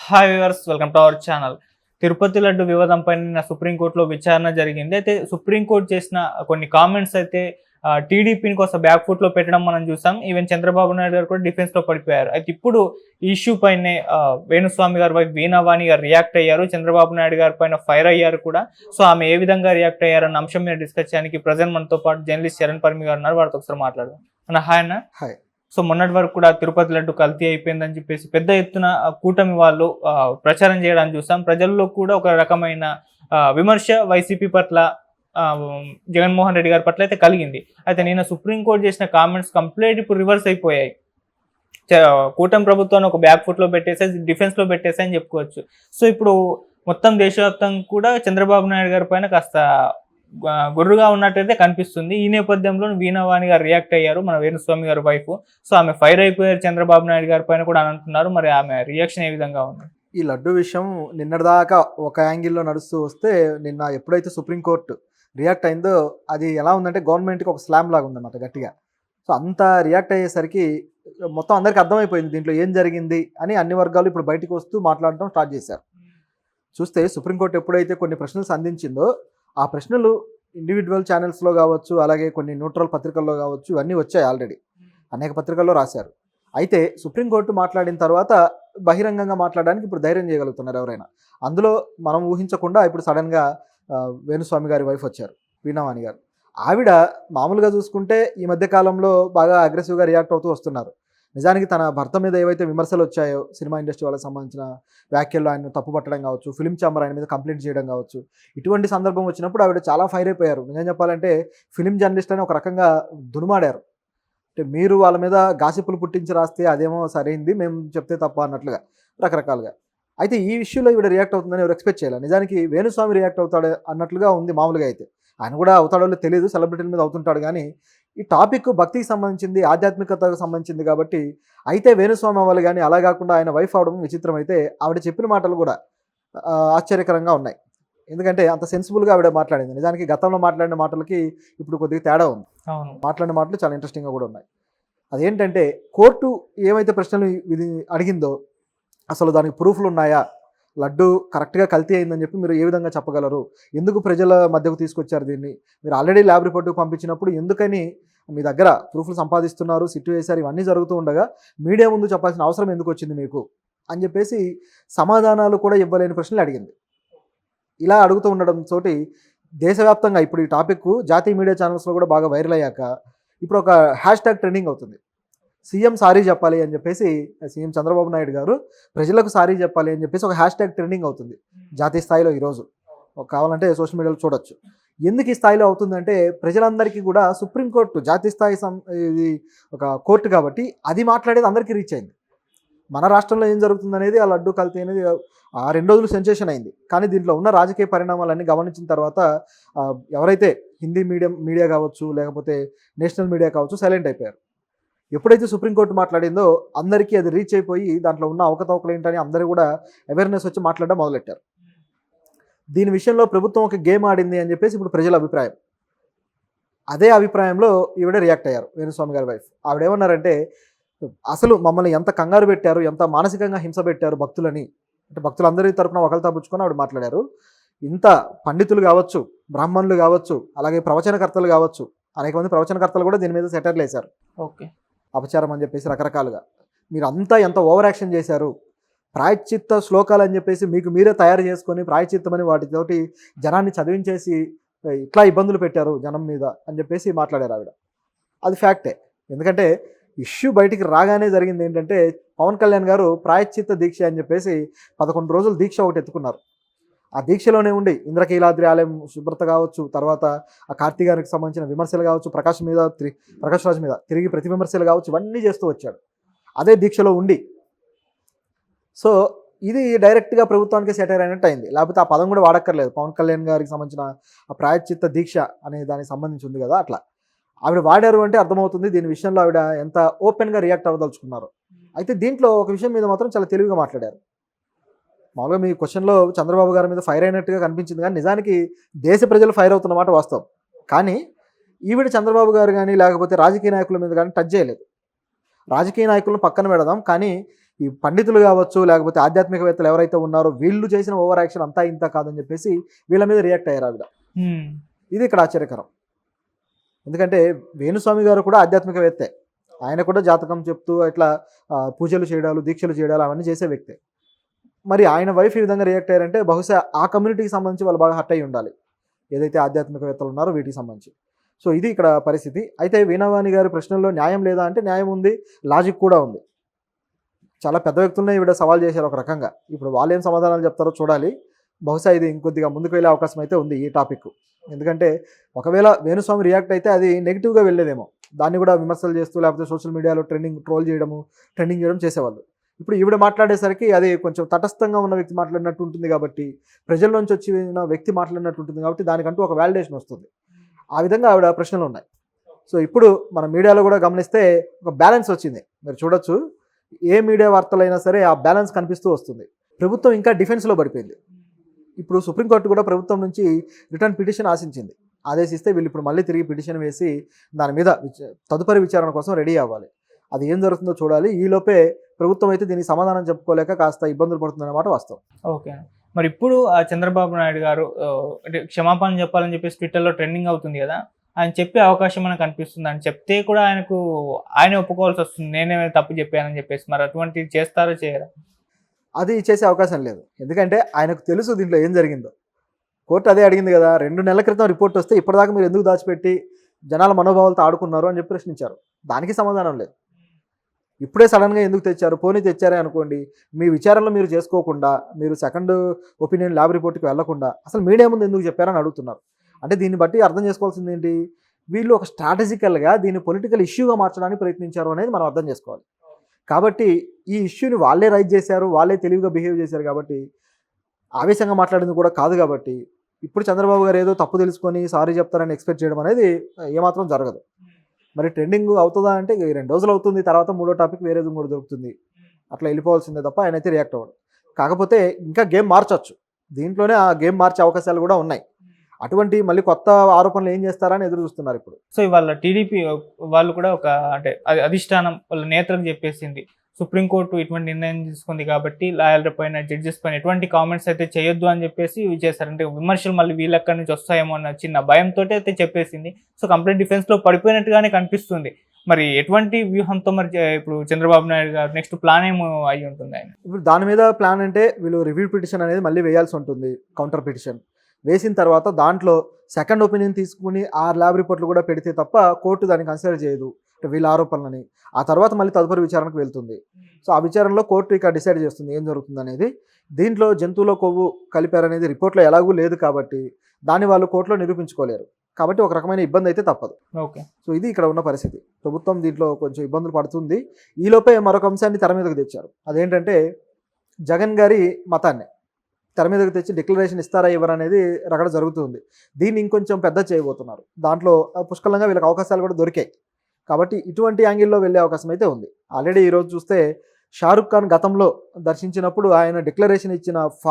Hi viewers, welcome to our channel. Tirupati laddu వివాదంపై నిన్న సుప్రీంకోర్టులో విచారణ జరిగింది. అయితే సుప్రీంకోర్టు చేసిన కొన్ని కామెంట్స్ అయితే టీడీపీని కోసం బ్యాక్ ఫుట్లో పెట్టడం మనం చూసాం. ఈవెన్ చంద్రబాబు నాయుడు గారు కూడా డిఫెన్స్లో పడిపోయారు. అయితే ఇప్పుడు ఈ ఇష్యూ పైనే వేణుస్వామి గారి వైపు వీణావాణి గారు రియాక్ట్ అయ్యారు. చంద్రబాబు నాయుడు గారి పైన ఫైర్ అయ్యారు కూడా. సో ఆమె ఏ విధంగా రియాక్ట్ అయ్యారన్న అంశం మీద డిస్కస్ చేయడానికి ప్రజెంట్ మనతో పాటు జర్నలిస్ట్ చరణ్ పర్మి గారు ఉన్నారు. వారితో ఒకసారి మాట్లాడదాం. అన్న హాయ్ అన్న. హాయ్. సో మొన్నటి వరకు కూడా తిరుపతి లడ్డు కల్తీ అయిపోయిందని చెప్పేసి పెద్ద ఎత్తున కూటమి వాళ్ళు ప్రచారం చేయడానికి చూసాం. ప్రజల్లో కూడా ఒక రకమైన విమర్శ వైసీపీ పట్ల, జగన్మోహన్ రెడ్డి గారి పట్ల అయితే కలిగింది. అయితే నిన్న సుప్రీంకోర్టు చేసిన కామెంట్స్ కంప్లీట్ ఇప్పుడు రివర్స్ అయిపోయాయి. కూటమి ప్రభుత్వాన్ని ఒక బ్యాక్ ఫుట్లో పెట్టేసి డిఫెన్స్లో పెట్టేసి అని చెప్పుకోవచ్చు. సో ఇప్పుడు మొత్తం దేశవ్యాప్తంగా కూడా చంద్రబాబు నాయుడు గారి పైన కాస్త గుర్రుగా ఉన్నట్టయితే కనిపిస్తుంది. ఈ నేపథ్యంలో వీణావాణి గారు రియాక్ట్ అయ్యారు, మన వేణుస్వామి గారి వైఫ్. సో ఆమె ఫైర్ అయిపోయారు చంద్రబాబు నాయుడు గారి పైన కూడా అని అంటున్నారు. మరి ఆమె రియాక్షన్ ఏ విధంగా ఉంది? ఈ లడ్డు విషయం నిన్నటిదాకా ఒక యాంగిల్లో నడుస్తూ వస్తే నిన్న ఎప్పుడైతే సుప్రీంకోర్టు రియాక్ట్ అయిందో అది ఎలా ఉందంటే గవర్నమెంట్కి ఒక స్లామ్ లాగా ఉందన్నమాట గట్టిగా. సో అంత రియాక్ట్ అయ్యేసరికి మొత్తం అందరికీ అర్థమైపోయింది దీంట్లో ఏం జరిగింది అని. అన్ని వర్గాలు ఇప్పుడు బయటకు వస్తూ మాట్లాడటం స్టార్ట్ చేశారు. చూస్తే సుప్రీంకోర్టు ఎప్పుడైతే కొన్ని ప్రశ్నలు సంధించిందో ఆ ప్రశ్నలు ఇండివిజువల్ ఛానల్స్లో కావచ్చు, అలాగే కొన్ని న్యూట్రల్ పత్రికల్లో కావచ్చు, ఇవన్నీ వచ్చాయి. ఆల్రెడీ అనేక పత్రికల్లో రాశారు. అయితే సుప్రీంకోర్టు మాట్లాడిన తర్వాత బహిరంగంగా మాట్లాడడానికి ఇప్పుడు ధైర్యం చేయగలుగుతున్నారు ఎవరైనా. అందులో మనం ఊహించకుండా ఇప్పుడు సడన్గా వేణుస్వామి గారి వైఫ్ వచ్చారు, వీణావాణి గారు. ఆవిడ మామూలుగా చూసుకుంటే ఈ మధ్య కాలంలో బాగా అగ్రెసివ్గా రియాక్ట్ అవుతూ వస్తున్నారు. నిజానికి తన భర్త మీద ఏవైతే విమర్శలు వచ్చాయో, సినిమా ఇండస్ట్రీ వాళ్ళకి సంబంధించిన వ్యాఖ్యల్లో ఆయన తప్పుపట్టడం కావచ్చు, ఫిలిం ఛాంబర్ ఆయన మీద కంప్లైంట్ చేయడం కావచ్చు, ఇటువంటి సందర్భం వచ్చినప్పుడు ఆవిడ చాలా ఫైర్ అయిపోయారు. నిజం చెప్పాలంటే ఫిలిం జర్నలిస్ట్ అని ఒక రకంగా దునుమాడారు. అంటే మీరు వాళ్ళ మీద గాసిప్పులు పుట్టించి రాస్తే అదేమో సరైంది, మేము చెప్తే తప్ప అన్నట్లుగా రకరకాలుగా. అయితే ఈ ఇష్యూలో ఈవిడ రియాక్ట్ అవుతుందని ఎవరు ఎక్స్పెక్ట్ చేయాలి. నిజానికి వేణుస్వామి రియాక్ట్ అవుతాడు అన్నట్లుగా ఉంది మామూలుగా. అయితే ఆయన కూడా అవుతాడో తెలియదు, సెలబ్రిటీల మీద అవుతుంటాడు. కానీ ఈ టాపిక్ భక్తికి సంబంధించింది, ఆధ్యాత్మికతకు సంబంధించింది కాబట్టి అయితే వేణుస్వామి అవ్వాలి. కానీ అలా కాకుండా ఆయన వైఫ్ అవడం విచిత్రం. అయితే ఆవిడ చెప్పిన మాటలు కూడా ఆశ్చర్యకరంగా ఉన్నాయి. ఎందుకంటే అంత సెన్సిబుల్గా ఆవిడ మాట్లాడింది. నిజానికి గతంలో మాట్లాడిన మాటలకి ఇప్పుడు కొద్దిగా తేడా ఉంది. మాట్లాడిన మాటలు చాలా ఇంట్రెస్టింగ్గా కూడా ఉన్నాయి. అదేంటంటే కోర్టు ఏమైతే ప్రశ్నలు అడిగిందో అసలు దానికి ప్రూఫ్లు ఉన్నాయా, లడ్డు కరెక్ట్గా కల్తీ అయిందని చెప్పి మీరు ఏ విధంగా చెప్పగలరు, ఎందుకు ప్రజల మధ్యకు తీసుకొచ్చారు దీన్ని, మీరు ఆల్రెడీ ల్యాబ్ రిపోర్టుకు పంపించినప్పుడు ఎందుకని మీ దగ్గర ప్రూఫ్లు సంపాదిస్తున్నారు, సిట్టు వేశారు, ఇవన్నీ జరుగుతూ ఉండగా మీడియా ముందు చెప్పాల్సిన అవసరం ఎందుకు వచ్చింది మీకు అని చెప్పేసి సమాధానాలు కూడా ఇవ్వలేని ప్రశ్నలు అడిగింది. ఇలా అడుగుతూ ఉండడంతో దేశవ్యాప్తంగా ఇప్పుడు ఈ టాపిక్ జాతీయ మీడియా ఛానల్స్లో కూడా బాగా వైరల్ అయ్యాక ఇప్పుడు ఒక హ్యాష్ ట్యాగ్ ట్రెండింగ్ అవుతుంది. సీఎం సారీ చెప్పాలి అని చెప్పేసి, సీఎం చంద్రబాబు నాయుడు గారు ప్రజలకు సారీ చెప్పాలి అని చెప్పేసి ఒక హ్యాష్ ట్యాగ్ ట్రెండింగ్ అవుతుంది జాతీయ స్థాయిలో. ఈరోజు కావాలంటే సోషల్ మీడియాలో చూడొచ్చు. ఎందుకు ఈ స్థాయిలో అవుతుందంటే ప్రజలందరికీ కూడా సుప్రీంకోర్టు జాతీయ స్థాయి ఇది ఒక కోర్టు కాబట్టి అది మాట్లాడేది అందరికీ రీచ్ అయింది. మన రాష్ట్రంలో ఏం జరుగుతుంది అనేది, ఆ లడ్డు కల్తీ అనేది ఆ 2 రోజులు సెన్సేషన్ అయింది. కానీ దీంట్లో ఉన్న రాజకీయ పరిణామాలన్నీ గమనించిన తర్వాత ఎవరైతే హిందీ మీడియా కావచ్చు, లేకపోతే నేషనల్ మీడియా కావచ్చు, సైలెంట్ అయిపోయారు. ఎప్పుడైతే సుప్రీంకోర్టు మాట్లాడిందో అందరికీ అది రీచ్ అయిపోయి దాంట్లో ఉన్న అవకతవకలు ఏంటని అందరూ కూడా అవేర్నెస్ వచ్చి మాట్లాడడం మొదలెట్టారు. దీని విషయంలో ప్రభుత్వం ఒక గేమ్ ఆడింది అని చెప్పేసి ఇప్పుడు ప్రజల అభిప్రాయం. అదే అభిప్రాయంలో ఈవిడ రియాక్ట్ అయ్యారు, వేణుస్వామి గారి వైఫ్. ఆవిడేమన్నారంటే అసలు మమ్మల్ని ఎంత కంగారు పెట్టారు, ఎంత మానసికంగా హింస పెట్టారు భక్తులని. అంటే భక్తులందరి తరపున ఒకరితో పుచ్చుకొని ఆవిడ మాట్లాడారు. ఇంత పండితులు కావచ్చు, బ్రాహ్మణులు కావచ్చు, అలాగే ప్రవచనకర్తలు కావచ్చు, అనేక మంది ప్రవచనకర్తలు కూడా దీని మీద సెటర్లు వేశారు. ఓకే, అపచారం అని చెప్పేసి రకరకాలుగా. మీరు అంతా ఎంత ఓవర్ యాక్షన్ చేశారు, ప్రాయశ్చిత్త శ్లోకాలు అని చెప్పేసి మీకు మీరే తయారు చేసుకొని ప్రాయశ్చిత్తమని వాటితోటి జనాన్ని చదివించేసి ఇట్లా ఇబ్బందులు పెట్టారు జనం మీద అని చెప్పేసి మాట్లాడారు ఆవిడ. అది ఫ్యాక్టే. ఎందుకంటే ఇష్యూ బయటికి రాగానే జరిగింది ఏంటంటే పవన్ కళ్యాణ్ గారు ప్రాయశ్చిత్త దీక్ష అని చెప్పేసి 11 రోజుల దీక్ష ఒకటి ఎత్తుకున్నారు. ఆ దీక్షలోనే ఉండి ఇంద్రకీలాద్రి ఆలయం శుభ్రత కావచ్చు, తర్వాత ఆ కార్తీకానికి సంబంధించిన విమర్శలు కావచ్చు, ప్రకాష్ రాజ్ మీద తిరిగి ప్రతి విమర్శలు కావచ్చు, ఇవన్నీ చేస్తూ వచ్చాడు అదే దీక్షలో ఉండి. సో ఇది డైరెక్ట్గా ప్రభుత్వానికి సెటైర్ అయినట్టు అయింది. లేకపోతే ఆ పదం కూడా వాడక్కర్లేదు. పవన్ కళ్యాణ్ గారికి సంబంధించిన ఆ ప్రాయశ్చిత్త దీక్ష అనే దానికి సంబంధించి ఉంది కదా, అట్లా ఆవిడ వాడారు అంటే అర్థమవుతుంది దీని విషయంలో ఆవిడ ఎంత ఓపెన్గా రియాక్ట్ అవ్వదలుచుకున్నారు. అయితే దీంట్లో ఒక విషయం మీద మాత్రం చాలా తెలివిగా మాట్లాడారు. మామూలుగా మీ క్వశ్చన్లో చంద్రబాబు గారి మీద ఫైర్ అయినట్టుగా కనిపించింది, కానీ నిజానికి దేశ ప్రజలు ఫైర్ అవుతున్నమాట వాస్తవం. కానీ ఈవిడ చంద్రబాబు గారు కానీ లేకపోతే రాజకీయ నాయకుల మీద కానీ టచ్ చేయలేదు. రాజకీయ నాయకులను పక్కన పెడదాం, కానీ ఈ పండితులు కావచ్చు, లేకపోతే ఆధ్యాత్మికవేత్తలు ఎవరైతే ఉన్నారో వీళ్ళు చేసిన ఓవర్ యాక్షన్ అంతా ఇంత కాదని చెప్పేసి వీళ్ళ మీద రియాక్ట్ అయ్యారు ఆవిడ. ఇది ఇక్కడ ఆశ్చర్యకరం. ఎందుకంటే వేణుస్వామి గారు కూడా ఆధ్యాత్మికవేత్తే. ఆయన కూడా జాతకం చెప్తూ ఇట్లా పూజలు చేయడాలు, దీక్షలు చేయడాలు అవన్నీ చేసే వ్యక్తే. మరి ఆయన వైఫ్ ఈ విధంగా రియాక్ట్ అయ్యారంటే బహుశా ఆ కమ్యూనిటీకి సంబంధించి వాళ్ళు బాగా హర్ట్ అయి ఉండాలి, ఏదైతే ఆధ్యాత్మికవేత్తలు ఉన్నారో వీటికి సంబంధించి. సో ఇది ఇక్కడ పరిస్థితి. అయితే వీణావాణి గారి ప్రశ్నల్లో న్యాయం లేదా అంటే న్యాయం ఉంది, లాజిక్ కూడా ఉంది. చాలా పెద్ద వ్యక్తులనే ఈవిడ సవాల్ చేశారు ఒక రకంగా. ఇప్పుడు వాళ్ళు ఏం సమాధానాలు చెప్తారో చూడాలి. బహుశా ఇది ఇంకొద్దిగా ముందుకు వెళ్ళే అవకాశం అయితే ఉంది ఈ టాపిక్. ఎందుకంటే ఒకవేళ వేణుస్వామి రియాక్ట్ అయితే అది నెగిటివ్గా వెళ్ళేదేమో, దాన్ని కూడా విమర్శలు చేస్తూ లేకపోతే సోషల్ మీడియాలో ట్రోల్ చేయడం చేసేవాళ్ళు. ఇప్పుడు ఈవిడ మాట్లాడేసరికి అది కొంచెం తటస్థంగా ఉన్న వ్యక్తి మాట్లాడినట్టు ఉంటుంది కాబట్టి, ప్రజల నుంచి వచ్చిన వ్యక్తి మాట్లాడినట్టు ఉంటుంది కాబట్టి దానికంటూ ఒక వ్యాలిడేషన్ వస్తుంది. ఆ విధంగా ఆవిడ ప్రశ్నలు ఉన్నాయి. సో ఇప్పుడు మన మీడియాలో కూడా గమనిస్తే ఒక బ్యాలెన్స్ వచ్చింది. మీరు చూడొచ్చు, ఏ మీడియా వార్తలైనా సరే ఆ బ్యాలెన్స్ కనిపిస్తూ వస్తుంది. ప్రభుత్వం ఇంకా డిఫెన్స్లో పడిపోయింది. ఇప్పుడు సుప్రీంకోర్టు కూడా ప్రభుత్వం నుంచి రిటర్న్ పిటిషన్ ఆదేశిస్తే వీళ్ళు ఇప్పుడు మళ్ళీ తిరిగి పిటిషన్ వేసి దాని మీద తదుపరి విచారణ కోసం రెడీ అవ్వాలి. అది ఏం జరుగుతుందో చూడాలి. ఈలోపే ప్రభుత్వం అయితే దీనికి సమాధానం చెప్పుకోలేక కాస్త ఇబ్బందులు పడుతుందన్నమాట వాస్తవం. ఓకే. మరి ఇప్పుడు చంద్రబాబు నాయుడు గారు అంటే క్షమాపణ చెప్పాలని చెప్పేసి ట్విట్టర్లో ట్రెండింగ్ అవుతుంది కదా, ఆయన చెప్పే అవకాశం మనకు అనిపిస్తుంది. అని చెప్తే కూడా ఆయన ఒప్పుకోవాల్సి వస్తుంది, నేనే తప్పు చెప్పానని చెప్పేసి. మరి అటువంటిది చేస్తారో చేయరా? అది చేసే అవకాశం లేదు. ఎందుకంటే ఆయనకు తెలుసు దీంట్లో ఏం జరిగిందో. కోర్టు అదే అడిగింది కదా, 2 నెలల క్రితం రిపోర్ట్ వస్తే ఇప్పటిదాకా మీరు ఎందుకు దాచిపెట్టి జనాల మనోభావాలతో ఆడుకున్నారు అని చెప్పి ప్రశ్నించారు. దానికి సమాధానం లేదు. ఇప్పుడే సడన్గా ఎందుకు తెచ్చారు? పోనీ తెచ్చారే అనుకోండి, మీ విచారణలో మీరు చేసుకోకుండా, మీరు సెకండ్ ఒపీనియన్ ల్యాబ్ రిపోర్ట్కి వెళ్లకుండా అసలు మీడియా ముందు ఎందుకు చెప్పారని అడుగుతున్నారు. అంటే దీన్ని బట్టి అర్థం చేసుకోవాల్సింది ఏంటి, వీళ్ళు ఒక స్ట్రాటజికల్గా దీన్ని పొలిటికల్ ఇష్యూగా మార్చడానికి ప్రయత్నించారు అనేది మనం అర్థం చేసుకోవాలి. కాబట్టి ఈ ఇష్యూని వాళ్ళే రైజ్ చేశారు, వాళ్ళే తెలివిగా బిహేవ్ చేశారు కాబట్టి, ఆవేశంగా మాట్లాడింది కూడా కాదు కాబట్టి, ఇప్పుడు చంద్రబాబు గారు ఏదో తప్పు తెలుసుకొని సారీ చెప్తారని ఎక్స్పెక్ట్ చేయడం అనేది ఏమాత్రం జరగదు. మరి ట్రెండింగ్ అవుతుందా అంటే 2 రోజులు అవుతుంది, తర్వాత 3వ టాపిక్ వేరేది కూడా దొరుకుతుంది. అట్లా వెళ్ళిపోవాల్సిందే తప్ప ఆయన అయితే రియాక్ట్ అవ్వడు. కాకపోతే ఇంకా గేమ్ మార్చొచ్చు, దీంట్లోనే ఆ గేమ్ మార్చే అవకాశాలు కూడా ఉన్నాయి. అటువంటి మళ్ళీ కొత్త ఆరోపణలు ఏం చేస్తారని ఎదురు చూస్తున్నారు ఇప్పుడు. సో ఇవాళ టీడీపీ వాళ్ళు కూడా ఒక అంటే అధిష్టానం వాళ్ళ నేతలకు చెప్పేసింది, సుప్రీంకోర్టు ఇటువంటి నిర్ణయం తీసుకుంది కాబట్టి లాయర్ల పైన, జడ్జెస్ పైన ఎటువంటి కామెంట్స్ అయితే చేయొద్దు అని చెప్పేసి చేశారు. అంటే విమర్శలు మళ్ళీ వీళ్ళక్కడి నుంచి వస్తాయేమో అన్న చిన్న భయంతో అయితే చెప్పేసింది. సో కంప్లీట్ డిఫెన్స్లో పడిపోయినట్టుగానే కనిపిస్తుంది. మరి ఎటువంటి వ్యూహంతో మరి ఇప్పుడు చంద్రబాబు నాయుడు గారు నెక్స్ట్ ప్లాన్ ఏమో అయ్యి ఉంటుంది ఆయన? ఇప్పుడు దాని మీద ప్లాన్ అంటే వీళ్ళు రివ్యూ పిటిషన్ అనేది మళ్ళీ వేయాల్సి ఉంటుంది, కౌంటర్ పిటిషన్ వేసిన తర్వాత దాంట్లో సెకండ్ ఒపీనియన్ తీసుకుని ఆ ల్యాబ్ రిపోర్ట్లు కూడా పెడితే తప్ప కోర్టు దాన్ని కన్సిడర్ చేయదు వీళ్ళ ఆరోపణలని. ఆ తర్వాత మళ్ళీ తదుపరి విచారణకు వెళ్తుంది. సో ఆ విచారణలో కోర్టు ఇక డిసైడ్ చేస్తుంది ఏం జరుగుతుంది అనేది. దీంట్లో జంతువుల కొవ్వు కలిపారనేది రిపోర్ట్లో ఎలాగూ లేదు కాబట్టి దాన్ని వాళ్ళు కోర్టులో నిరూపించుకోలేరు. కాబట్టి ఒక రకమైన ఇబ్బంది అయితే తప్పదు. ఓకే. సో ఇది ఇక్కడ ఉన్న పరిస్థితి. ప్రభుత్వం దీంట్లో కొంచెం ఇబ్బందులు పడుతుంది. ఈలోపే మరొక అంశాన్ని తెర మీదకు తెచ్చారు. అదేంటంటే జగన్ గారి మతాన్ని తెర మీదకి తెచ్చి డిక్లరేషన్ ఇస్తారా ఇవ్వరా అనేది రగడ జరుగుతుంది. దీన్ని ఇంకొంచెం పెద్ద చేయబోతున్నారు. దాంట్లో పుష్కలంగా వీళ్ళకి అవకాశాలు కూడా దొరికాయి కాబట్టి ఇటువంటి యాంగిల్లో వెళ్ళే అవకాశం అయితే ఉంది. ఆల్రెడీ ఈరోజు చూస్తే షారుఖ్ ఖాన్ గతంలో దర్శించినప్పుడు ఆయన డిక్లరేషన్ ఇచ్చిన